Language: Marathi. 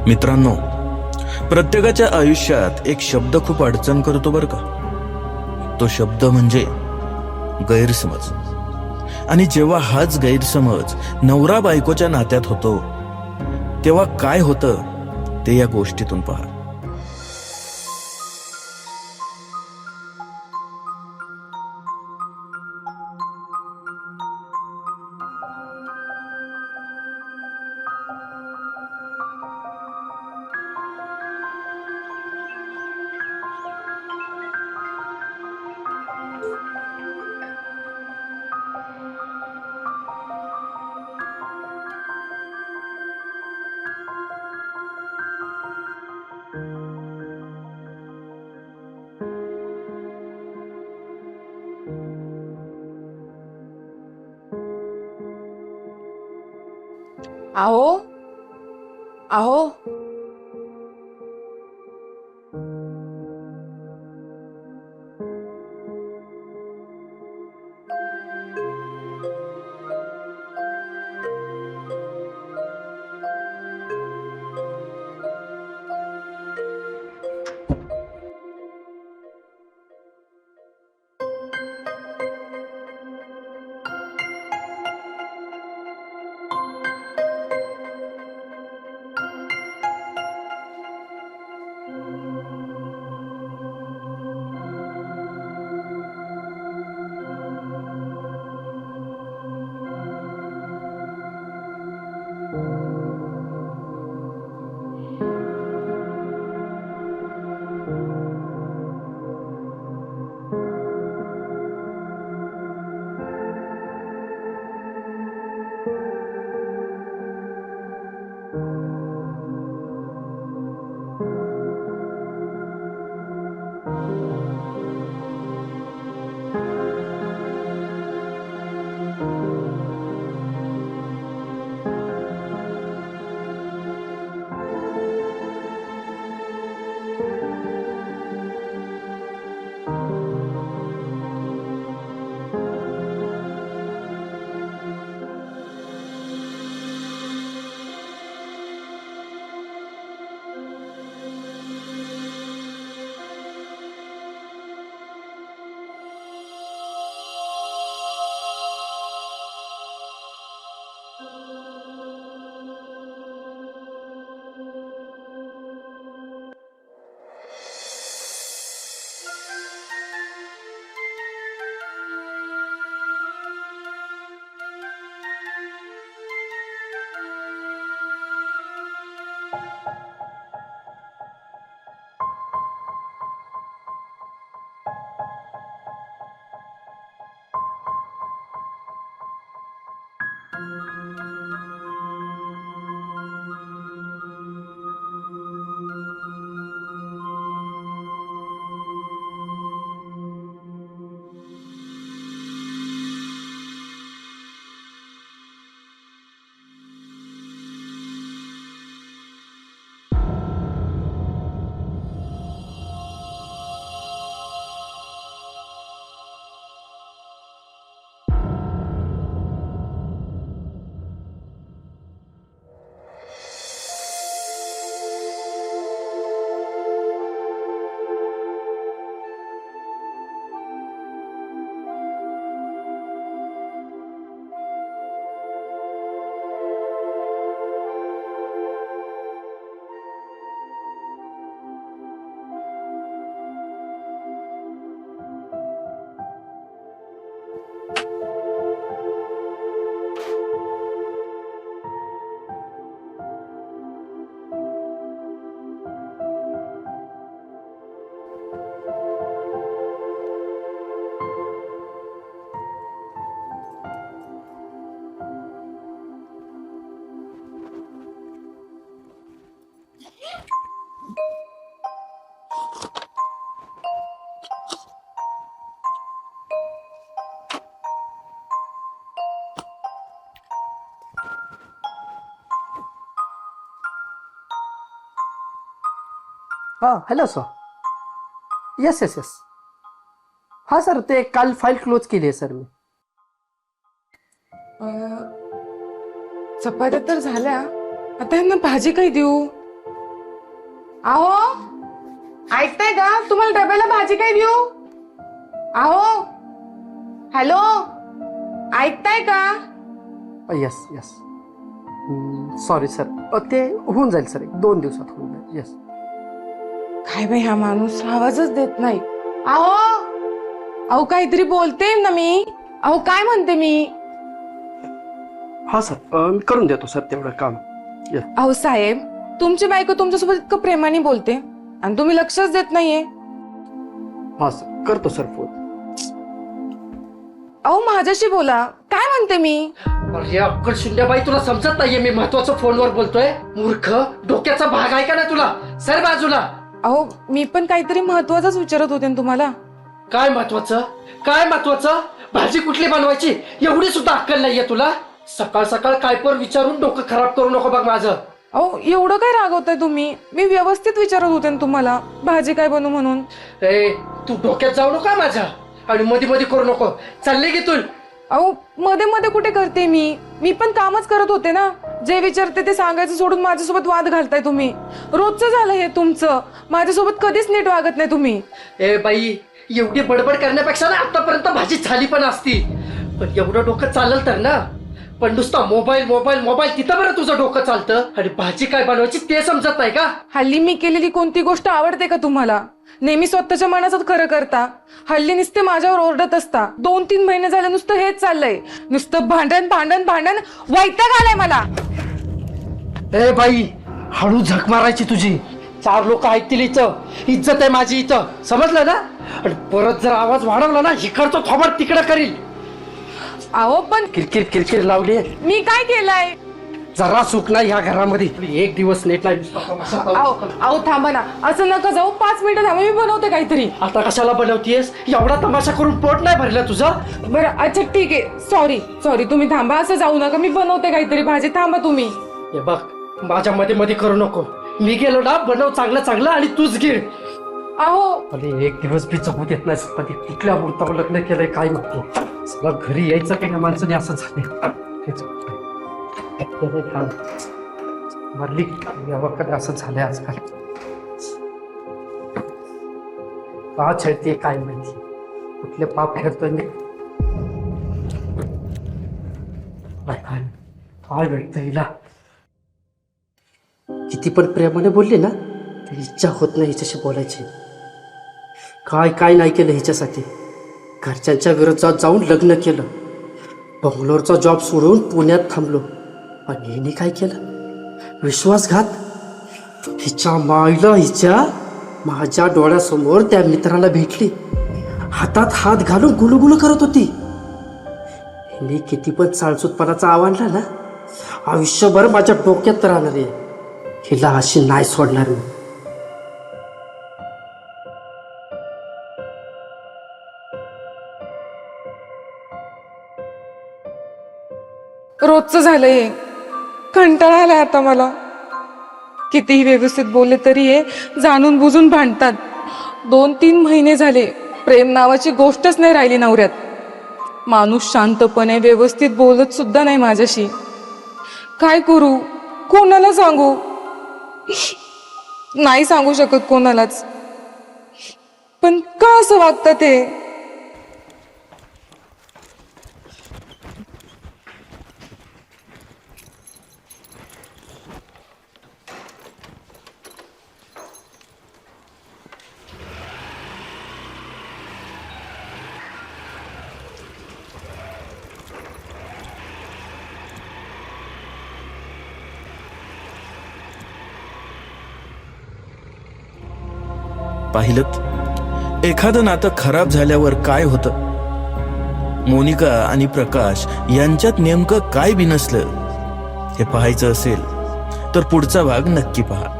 मित्रांनो, प्रत्येकाच्या आयुष्यात एक शब्द खूप अडचण करतो बरं का. तो शब्द म्हणजे गैरसमज. आणि जेव्हा हाच गैरसमज नवरा बायकोच्या नात्यात होतो तेव्हा काय होतं ते या गोष्टीतून पहा. अहो अहो हां hello sir. Yes yes yes. हां सर, ते काल फाईल क्लोज केली आहे सर मी. चपात्या तर झाल्या, आता यांना भाजी काय देऊ? अहो ऐकताय का? तुम्हाला डब्याला भाजी काय देऊ? अहो हॅलो, ऐकताय का? Yes yes. सॉरी सर, ते होऊन जाईल सर, 1-2 दिवसात होऊन जाईल. येस. काय बाई, हा माणूस आवाजच देत नाही. अहो अहो काहीतरी बोलते ना मी. अहो काय म्हणते मी? हा सर, मी करून देतो सर तेवढं काम. येस. अहो साहेब, तुमची बायको तुमच्यासोबत इतकं प्रेमाने बोलते आणि तुम्ही लक्षच देत नाहीये. हा सर, करतो सर फोन. अहो माझ्याशी बोला, काय म्हणते मी? अरे अक्कल शिंद्याबाई, तुला समजत नाहीये मी महत्वाचं फोनवर बोलतोय? मूर्ख, डोक्याचा भाग आहे का ना तुला? सर बाजूला. अहो मी पण काहीतरी महत्वाचंच विचारत होते ना तुम्हाला. काय महत्वाचं? काय महत्वाचं? भाजी कुठली बनवायची एवढी सुद्धा अक्कल नाहीये तुला? सकाळ सकाळ काय पण विचारून डोकं खराब करू नको बघ माझं. अहो एवढं काय रागवताय तुम्ही? मी व्यवस्थित विचारत होते ना तुम्हाला भाजी काय बनवू म्हणून. ए, तू डोक्यात जाऊ नका माझ्या आणि मध्ये मध्ये करू नको. चालले की तू? अहो मध्ये मध्ये कुठे करते मी पण कामच करत होते ना. जे विचारते ते सांगायचं सोडून माझ्यासोबत वाद घालताय तुम्ही. रोजचं झालं हे तुमचं. माझ्यासोबत कधीच नीट वागत नाही तुम्ही. ए बाई, एवढी बडबड करण्यापेक्षा ना आतापर्यंत भाजी झाली पण असती. पण एवढं डोकं चाललं तर ना. पण नुसता मोबाईल मोबाईल मोबाईल, तिथं बरं तुझं डोकं चालतं आणि भाजी काय बनवायची ते समजत नाही का? हल्ली मी केलेली कोणती गोष्ट आवडते का तुम्हाला? नेहमी स्वतःच्या मनाचं खरं करता. हल्ली नुसते माझ्यावर ओरडत असता. 2-3 महिने झाले नुसतं हेच चाललंय. नुसतं भांडण भांडण भांडण, वैताग आलाय मला. ए बाई, हळू झक मारायची तुझी. 4 लोक ऐकतील इथं. इज्जत आहे माझी इथं, समजलं ना? आणि परत जर आवाज वाढवला ना, इकडचं थोबड तिकडं करील. अहो पण किरकिर किरकिर लावली. मी काय केलंय? जरा सुख नाही ह्या घरामध्ये. एक दिवस नेट नाही. अहो थांबा ना, असं नका जाऊ. 5 मिनिटं थांबा, मी बनवते काहीतरी. आता कशाला बनवतीयस? एवढा तमाशा करून पोट नाही भरलं तुझं? बरं अच्छा ठीक आहे. सॉरी तुम्ही थांबा, असं जाऊ नका. मी बनवते काहीतरी भाजी, थांबा तुम्ही. हे बघ, माझ्या मध्ये मध्ये करू नको. मी गेलो ना, बनव चांगलं चांगलं आणि तूच गिळ. अहो अरे एक दिवस बी जगू देत नाही. कधी कुठल्या मुहूर्तावर लग्न केलंय काय माहिती. सगळं घरी यायचं की नाही माणसाने असं झालंय. मरली कधी असं झालंय आजकाल. का छळते काय माहिती, कुठले पाप फेडतोय मी. काय भेटतं हिला? किती पण प्रेमाने बोलली ना, तर इच्छा होत नाही हिच्याशी बोलायची. काय काय नाही केलं हिच्यासाठी. घरच्यांच्या विरोधात जाऊन लग्न केलं. बंगलोरचा जॉब सोडून पुण्यात थांबलो. आणि हिने काय केलं? विश्वासघात. हिच्या माईला हिच्या माझ्या डोळ्यासमोर त्या मित्राला भेटली. हातात हात घालून गुलुगुलू करत होती. हिने किती पण चालचूतपणाचा आवडला ना, आयुष्यभर माझ्या डोक्यात राहणार आहे. हिला अशी नाही सोडणार मी. रोजचं झालंय. कंटाळा आलाय आता मला. कितीही व्यवस्थित बोलले तरी हे जाणून बुजून भांडतात. 2-3 महिने झाले प्रेम नावाची गोष्टच नाही राहिली नवऱ्यात. माणूस शांतपणे व्यवस्थित बोलत सुद्धा नाही माझ्याशी. काय करू? कोणाला सांगू? नाही सांगू शकत कोणालाच. पण का असं वागतं ते? पाहिलं, एखादं नातं खराब झाल्यावर काय होतं. मोनिका आणि प्रकाश यांच्यात नेमकं काय बिनसलं हे पाहायचं असेल तर पुढचा भाग नक्की पहा.